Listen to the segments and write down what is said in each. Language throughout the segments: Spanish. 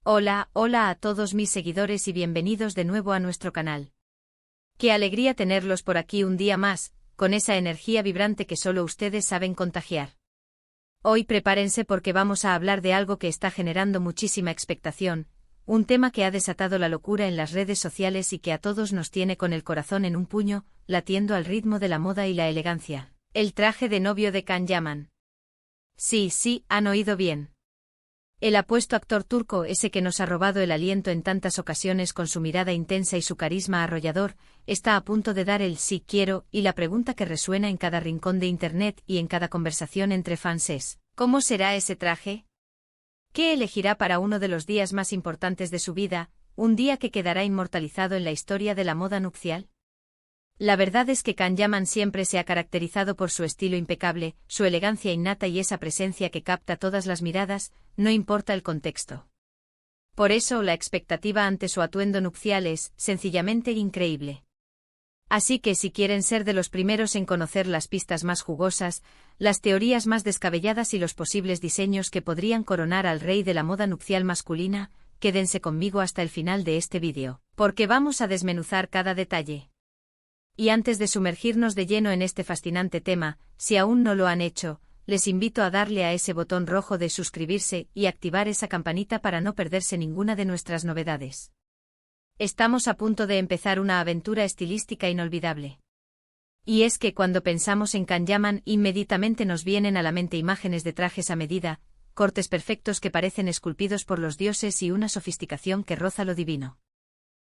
Hola, hola a todos mis seguidores y bienvenidos de nuevo a nuestro canal. Qué alegría tenerlos por aquí un día más, con esa energía vibrante que solo ustedes saben contagiar. Hoy prepárense porque vamos a hablar de algo que está generando muchísima expectación, un tema que ha desatado la locura en las redes sociales y que a todos nos tiene con el corazón en un puño, latiendo al ritmo de la moda y la elegancia. El traje de novio de Can Yaman. Sí, han oído bien. El apuesto actor turco, ese que nos ha robado el aliento en tantas ocasiones con su mirada intensa y su carisma arrollador, está a punto de dar el sí quiero, y la pregunta que resuena en cada rincón de internet y en cada conversación entre fans es: ¿cómo será ese traje? ¿Qué elegirá para uno de los días más importantes de su vida, un día que quedará inmortalizado en la historia de la moda nupcial? La verdad es que Can Yaman siempre se ha caracterizado por su estilo impecable, su elegancia innata y esa presencia que capta todas las miradas, no importa el contexto. Por eso la expectativa ante su atuendo nupcial es, sencillamente, increíble. Así que si quieren ser de los primeros en conocer las pistas más jugosas, las teorías más descabelladas y los posibles diseños que podrían coronar al rey de la moda nupcial masculina, quédense conmigo hasta el final de este vídeo, porque vamos a desmenuzar cada detalle. Y antes de sumergirnos de lleno en este fascinante tema, si aún no lo han hecho, les invito a darle a ese botón rojo de suscribirse y activar esa campanita para no perderse ninguna de nuestras novedades. Estamos a punto de empezar una aventura estilística inolvidable. Y es que cuando pensamos en Can Yaman, inmediatamente nos vienen a la mente imágenes de trajes a medida, cortes perfectos que parecen esculpidos por los dioses y una sofisticación que roza lo divino.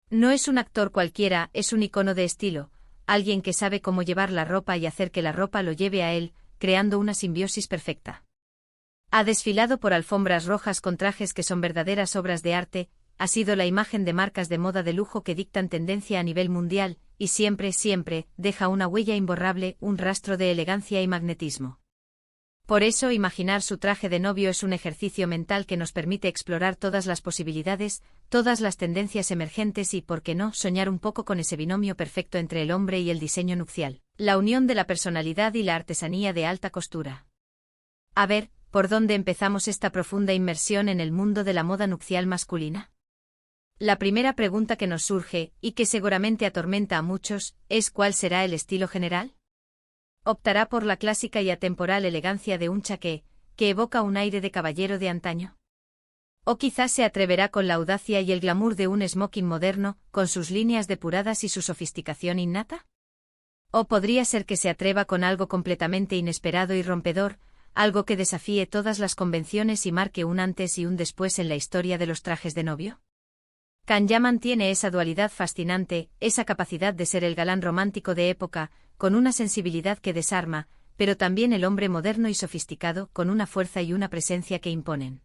No es un actor cualquiera, es un icono de estilo, alguien que sabe cómo llevar la ropa y hacer que la ropa lo lleve a él, creando una simbiosis perfecta. Ha desfilado por alfombras rojas con trajes que son verdaderas obras de arte, ha sido la imagen de marcas de moda de lujo que dictan tendencia a nivel mundial, y siempre, deja una huella imborrable, un rastro de elegancia y magnetismo. Por eso imaginar su traje de novio es un ejercicio mental que nos permite explorar todas las posibilidades, todas las tendencias emergentes y, ¿por qué no?, soñar un poco con ese binomio perfecto entre el hombre y el diseño nupcial, la unión de la personalidad y la artesanía de alta costura. A ver, ¿por dónde empezamos esta profunda inmersión en el mundo de la moda nupcial masculina? La primera pregunta que nos surge, y que seguramente atormenta a muchos, es ¿cuál será el estilo general? ¿Optará por la clásica y atemporal elegancia de un chaqué, que evoca un aire de caballero de antaño? ¿O quizás se atreverá con la audacia y el glamour de un smoking moderno, con sus líneas depuradas y su sofisticación innata? ¿O podría ser que se atreva con algo completamente inesperado y rompedor, algo que desafíe todas las convenciones y marque un antes y un después en la historia de los trajes de novio? Can Yaman tiene esa dualidad fascinante, esa capacidad de ser el galán romántico de época, con una sensibilidad que desarma, pero también el hombre moderno y sofisticado, con una fuerza y una presencia que imponen.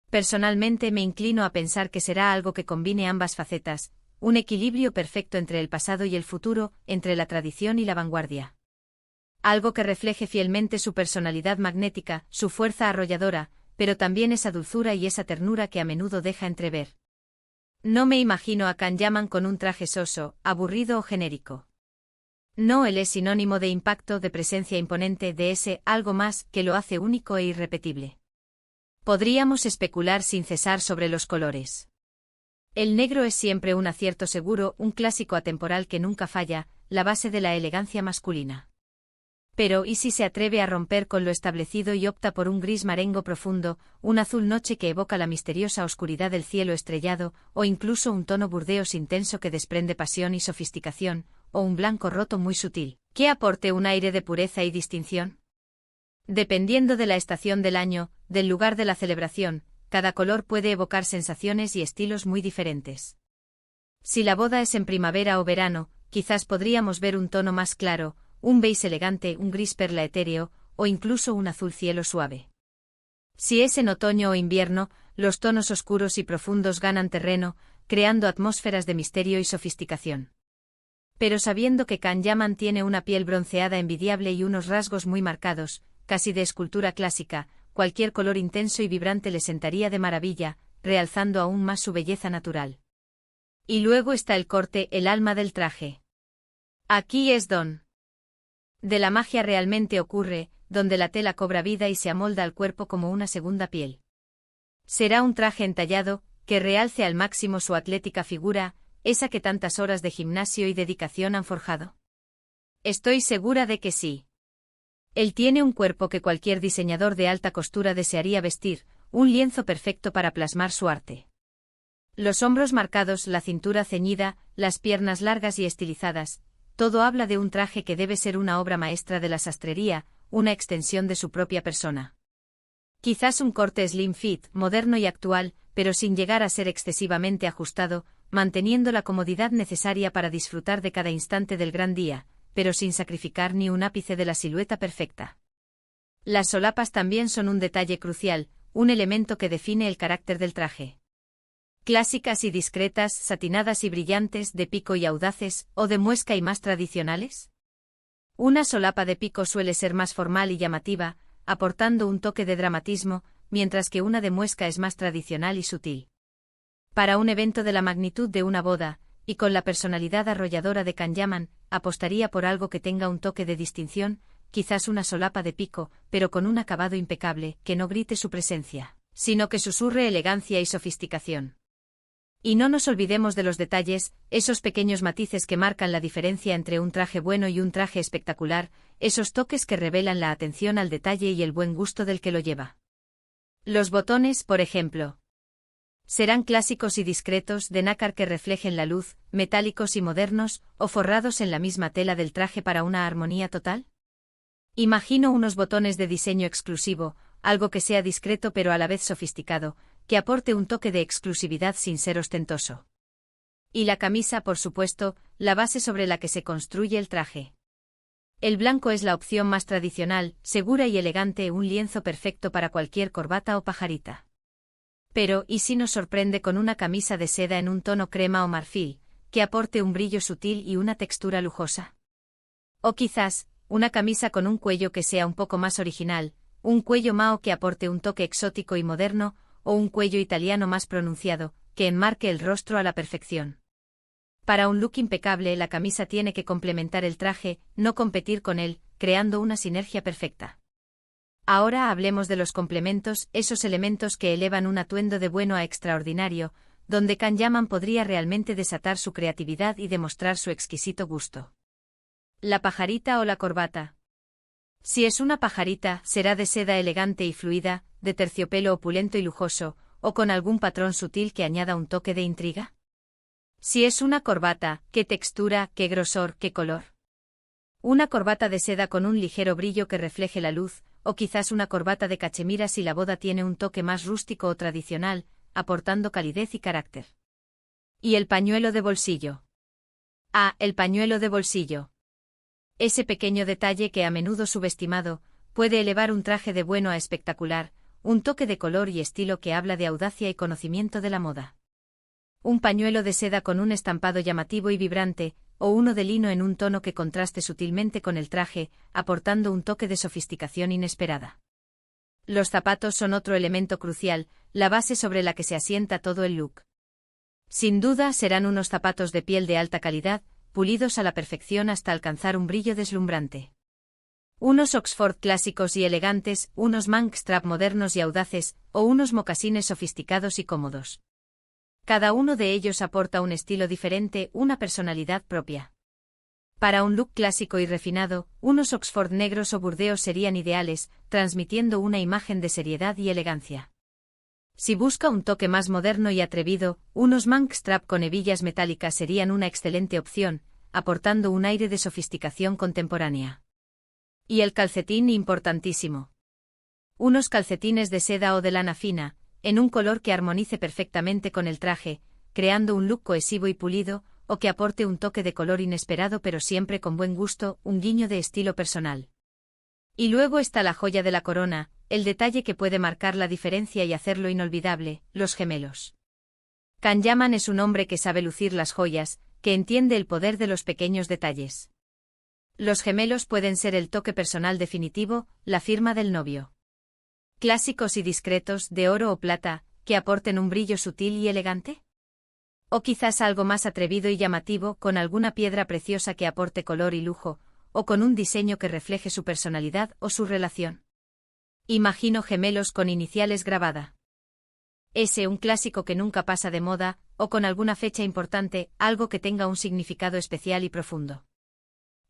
Personalmente me inclino a pensar que será algo que combine ambas facetas, un equilibrio perfecto entre el pasado y el futuro, entre la tradición y la vanguardia. Algo que refleje fielmente su personalidad magnética, su fuerza arrolladora, pero también esa dulzura y esa ternura que a menudo deja entrever. No me imagino a Can Yaman con un traje soso, aburrido o genérico. No, él es sinónimo de impacto, de presencia imponente, de ese algo más que lo hace único e irrepetible. Podríamos especular sin cesar sobre los colores. El negro es siempre un acierto seguro, un clásico atemporal que nunca falla, la base de la elegancia masculina. Pero ¿y si se atreve a romper con lo establecido y opta por un gris marengo profundo, un azul noche que evoca la misteriosa oscuridad del cielo estrellado, o incluso un tono burdeos intenso que desprende pasión y sofisticación, o un blanco roto muy sutil, que aporte un aire de pureza y distinción? Dependiendo de la estación del año, del lugar de la celebración, cada color puede evocar sensaciones y estilos muy diferentes. Si la boda es en primavera o verano, quizás podríamos ver un tono más claro, un beige elegante, un gris perla etéreo, o incluso un azul cielo suave. Si es en otoño o invierno, los tonos oscuros y profundos ganan terreno, creando atmósferas de misterio y sofisticación. Pero sabiendo que Can Yaman tiene una piel bronceada envidiable y unos rasgos muy marcados, casi de escultura clásica, cualquier color intenso y vibrante le sentaría de maravilla, realzando aún más su belleza natural. Y luego está el corte, el alma del traje. Aquí es donde la magia realmente ocurre, donde la tela cobra vida y se amolda al cuerpo como una segunda piel. Será un traje entallado, que realce al máximo su atlética figura, esa que tantas horas de gimnasio y dedicación han forjado? Estoy segura de que sí. Él tiene un cuerpo que cualquier diseñador de alta costura desearía vestir, un lienzo perfecto para plasmar su arte. Los hombros marcados, la cintura ceñida, las piernas largas y estilizadas, todo habla de un traje que debe ser una obra maestra de la sastrería, una extensión de su propia persona. Quizás un corte slim fit, moderno y actual, pero sin llegar a ser excesivamente ajustado, manteniendo la comodidad necesaria para disfrutar de cada instante del gran día, pero sin sacrificar ni un ápice de la silueta perfecta. Las solapas también son un detalle crucial, un elemento que define el carácter del traje. Clásicas y discretas, satinadas y brillantes, de pico y audaces, o de muesca y más tradicionales. Una solapa de pico suele ser más formal y llamativa, aportando un toque de dramatismo, mientras que una de muesca es más tradicional y sutil. Para un evento de la magnitud de una boda, y con la personalidad arrolladora de Kanyaman, apostaría por algo que tenga un toque de distinción, quizás una solapa de pico, pero con un acabado impecable, que no grite su presencia, sino que susurre elegancia y sofisticación. Y no nos olvidemos de los detalles, esos pequeños matices que marcan la diferencia entre un traje bueno y un traje espectacular, esos toques que revelan la atención al detalle y el buen gusto del que lo lleva. Los botones, por ejemplo. Serán clásicos y discretos, de nácar que reflejen la luz, metálicos y modernos, o forrados en la misma tela del traje para una armonía total. Imagino unos botones de diseño exclusivo, algo que sea discreto pero a la vez sofisticado, que aporte un toque de exclusividad sin ser ostentoso. Y la camisa, por supuesto, la base sobre la que se construye el traje. El blanco es la opción más tradicional, segura y elegante, un lienzo perfecto para cualquier corbata o pajarita. Pero, ¿y si nos sorprende con una camisa de seda en un tono crema o marfil, que aporte un brillo sutil y una textura lujosa? O quizás, una camisa con un cuello que sea un poco más original, un cuello Mao que aporte un toque exótico y moderno, o un cuello italiano más pronunciado, que enmarque el rostro a la perfección. Para un look impecable, la camisa tiene que complementar el traje, no competir con él, creando una sinergia perfecta. Ahora hablemos de los complementos, esos elementos que elevan un atuendo de bueno a extraordinario, donde Kanyaman podría realmente desatar su creatividad y demostrar su exquisito gusto. La pajarita o la corbata. Si es una pajarita, será de seda elegante y fluida, de terciopelo opulento y lujoso, o con algún patrón sutil que añada un toque de intriga. Si es una corbata, ¿qué textura, qué grosor, qué color? Una corbata de seda con un ligero brillo que refleje la luz, o quizás una corbata de cachemira si la boda tiene un toque más rústico o tradicional, aportando calidez y carácter. ¿Y el pañuelo de bolsillo? Ah, el pañuelo de bolsillo. Ese pequeño detalle que a menudo subestimado, puede elevar un traje de bueno a espectacular, un toque de color y estilo que habla de audacia y conocimiento de la moda. Un pañuelo de seda con un estampado llamativo y vibrante, o uno de lino en un tono que contraste sutilmente con el traje, aportando un toque de sofisticación inesperada. Los zapatos son otro elemento crucial, la base sobre la que se asienta todo el look. Sin duda serán unos zapatos de piel de alta calidad, pulidos a la perfección hasta alcanzar un brillo deslumbrante. Unos Oxford clásicos y elegantes, unos Monkstrap modernos y audaces, o unos mocasines sofisticados y cómodos. Cada uno de ellos aporta un estilo diferente, una personalidad propia. Para un look clásico y refinado, unos Oxford negros o burdeos serían ideales, transmitiendo una imagen de seriedad y elegancia. Si busca un toque más moderno y atrevido, unos Monkstrap con hebillas metálicas serían una excelente opción, aportando un aire de sofisticación contemporánea. Y el calcetín, importantísimo. Unos calcetines de seda o de lana fina, en un color que armonice perfectamente con el traje, creando un look cohesivo y pulido, o que aporte un toque de color inesperado pero siempre con buen gusto, un guiño de estilo personal. Y luego está la joya de la corona, el detalle que puede marcar la diferencia y hacerlo inolvidable, los gemelos. Kanyaman es un hombre que sabe lucir las joyas, que entiende el poder de los pequeños detalles. Los gemelos pueden ser el toque personal definitivo, la firma del novio. Clásicos y discretos, de oro o plata, que aporten un brillo sutil y elegante. O quizás algo más atrevido y llamativo, con alguna piedra preciosa que aporte color y lujo, o con un diseño que refleje su personalidad o su relación. Imagino gemelos con iniciales grabada Un clásico que nunca pasa de moda, o con alguna fecha importante, algo que tenga un significado especial y profundo.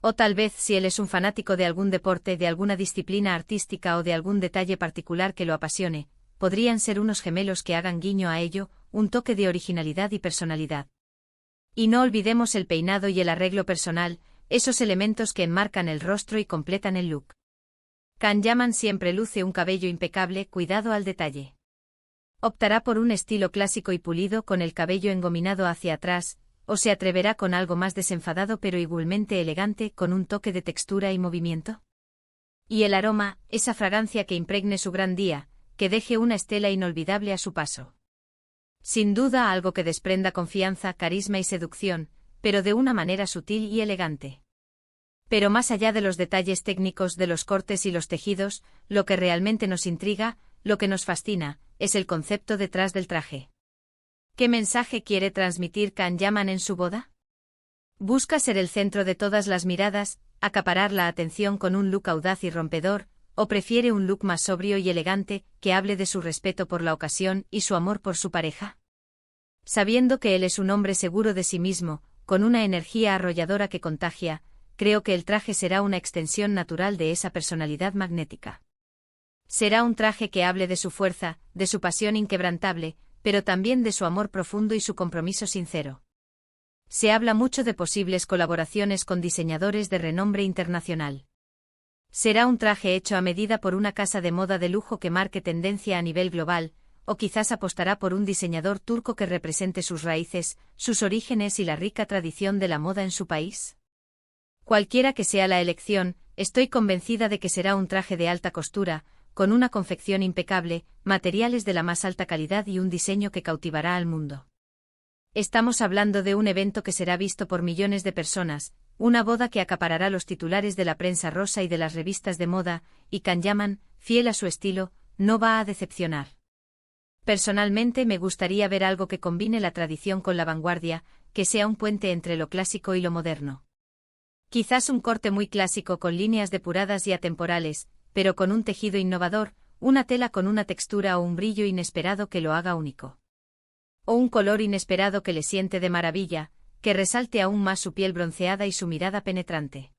O tal vez si él es un fanático de algún deporte, de alguna disciplina artística o de algún detalle particular que lo apasione, podrían ser unos gemelos que hagan guiño a ello, un toque de originalidad y personalidad. Y no olvidemos el peinado y el arreglo personal, esos elementos que enmarcan el rostro y completan el look. Kanyaman siempre luce un cabello impecable, cuidado al detalle. Optará por un estilo clásico y pulido con el cabello engominado hacia atrás, o se atreverá con algo más desenfadado pero igualmente elegante con un toque de textura y movimiento. Y el aroma, esa fragancia que impregne su gran día, que deje una estela inolvidable a su paso. Sin duda algo que desprenda confianza, carisma y seducción, pero de una manera sutil y elegante. Pero más allá de los detalles técnicos de los cortes y los tejidos, lo que realmente nos intriga, lo que nos fascina, es el concepto detrás del traje. ¿Qué mensaje quiere transmitir Kanyaman en su boda? ¿Busca ser el centro de todas las miradas, acaparar la atención con un look audaz y rompedor, o prefiere un look más sobrio y elegante, que hable de su respeto por la ocasión y su amor por su pareja? Sabiendo que él es un hombre seguro de sí mismo, con una energía arrolladora que contagia, creo que el traje será una extensión natural de esa personalidad magnética. Será un traje que hable de su fuerza, de su pasión inquebrantable, pero también de su amor profundo y su compromiso sincero. Se habla mucho de posibles colaboraciones con diseñadores de renombre internacional. Será un traje hecho a medida por una casa de moda de lujo que marque tendencia a nivel global, o quizás apostará por un diseñador turco que represente sus raíces, sus orígenes y la rica tradición de la moda en su país. Cualquiera que sea la elección, estoy convencida de que será un traje de alta costura, con una confección impecable, materiales de la más alta calidad y un diseño que cautivará al mundo. Estamos hablando de un evento que será visto por millones de personas, una boda que acaparará los titulares de la prensa rosa y de las revistas de moda, y Kanyaman, fiel a su estilo, no va a decepcionar. Personalmente me gustaría ver algo que combine la tradición con la vanguardia, que sea un puente entre lo clásico y lo moderno. Quizás un corte muy clásico con líneas depuradas y atemporales, pero con un tejido innovador, una tela con una textura o un brillo inesperado que lo haga único. O un color inesperado que le siente de maravilla, que resalte aún más su piel bronceada y su mirada penetrante.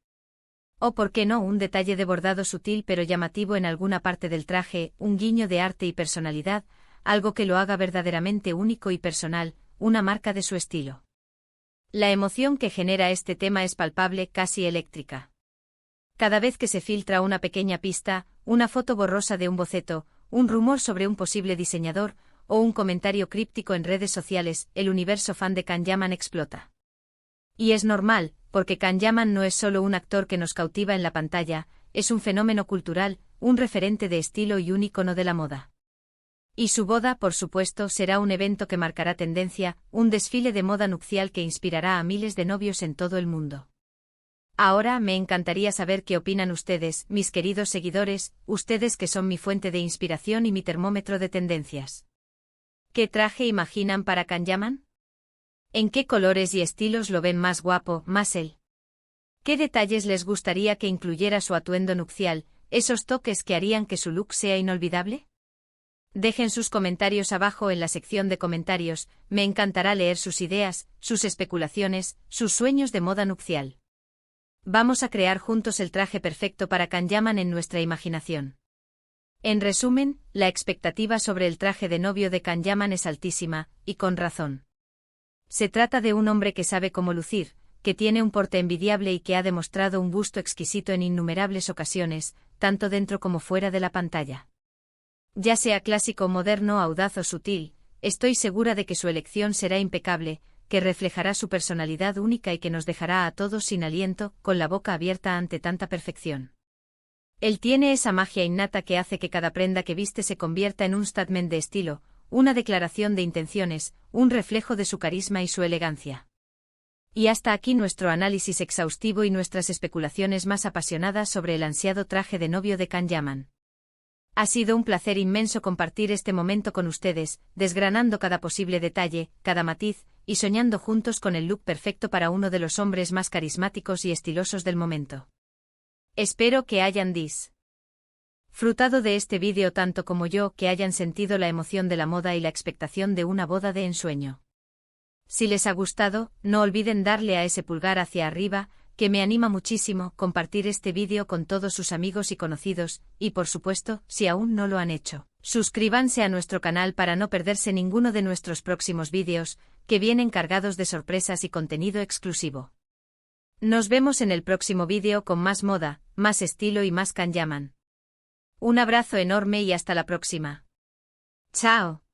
O por qué no un detalle de bordado sutil pero llamativo en alguna parte del traje, un guiño de arte y personalidad, algo que lo haga verdaderamente único y personal, una marca de su estilo. La emoción que genera este tema es palpable, casi eléctrica. Cada vez que se filtra una pequeña pista, una foto borrosa de un boceto, un rumor sobre un posible diseñador, o un comentario críptico en redes sociales, el universo fan de Kanyaman explota. Y es normal, porque Kanyaman no es solo un actor que nos cautiva en la pantalla, es un fenómeno cultural, un referente de estilo y un ícono de la moda. Y su boda, por supuesto, será un evento que marcará tendencia, un desfile de moda nupcial que inspirará a miles de novios en todo el mundo. Ahora me encantaría saber qué opinan ustedes, mis queridos seguidores, ustedes que son mi fuente de inspiración y mi termómetro de tendencias. ¿Qué traje imaginan para Kanyaman? ¿En qué colores y estilos lo ven más guapo, más él? ¿Qué detalles les gustaría que incluyera su atuendo nupcial, esos toques que harían que su look sea inolvidable? Dejen sus comentarios abajo en la sección de comentarios, me encantará leer sus ideas, sus especulaciones, sus sueños de moda nupcial. Vamos a crear juntos el traje perfecto para Kanyaman en nuestra imaginación. En resumen, la expectativa sobre el traje de novio de Kanyaman es altísima, y con razón. Se trata de un hombre que sabe cómo lucir, que tiene un porte envidiable y que ha demostrado un gusto exquisito en innumerables ocasiones, tanto dentro como fuera de la pantalla. Ya sea clásico, moderno, audaz o sutil, estoy segura de que su elección será impecable, que reflejará su personalidad única y que nos dejará a todos sin aliento, con la boca abierta ante tanta perfección. Él tiene esa magia innata que hace que cada prenda que viste se convierta en un statement de estilo, una declaración de intenciones, un reflejo de su carisma y su elegancia. Y hasta aquí nuestro análisis exhaustivo y nuestras especulaciones más apasionadas sobre el ansiado traje de novio de Kanyaman. Ha sido un placer inmenso compartir este momento con ustedes, desgranando cada posible detalle, cada matiz, y soñando juntos con el look perfecto para uno de los hombres más carismáticos y estilosos del momento. Espero que hayan disfrutado disfrutado de este vídeo tanto como yo, que hayan sentido la emoción de la moda y la expectación de una boda de ensueño. Si les ha gustado, no olviden darle a ese pulgar hacia arriba, que me anima muchísimo, compartir este vídeo con todos sus amigos y conocidos, y por supuesto, si aún no lo han hecho, suscríbanse a nuestro canal para no perderse ninguno de nuestros próximos vídeos, que vienen cargados de sorpresas y contenido exclusivo. Nos vemos en el próximo vídeo con más moda, más estilo y más Can Yaman. Un abrazo enorme y hasta la próxima. ¡Chao!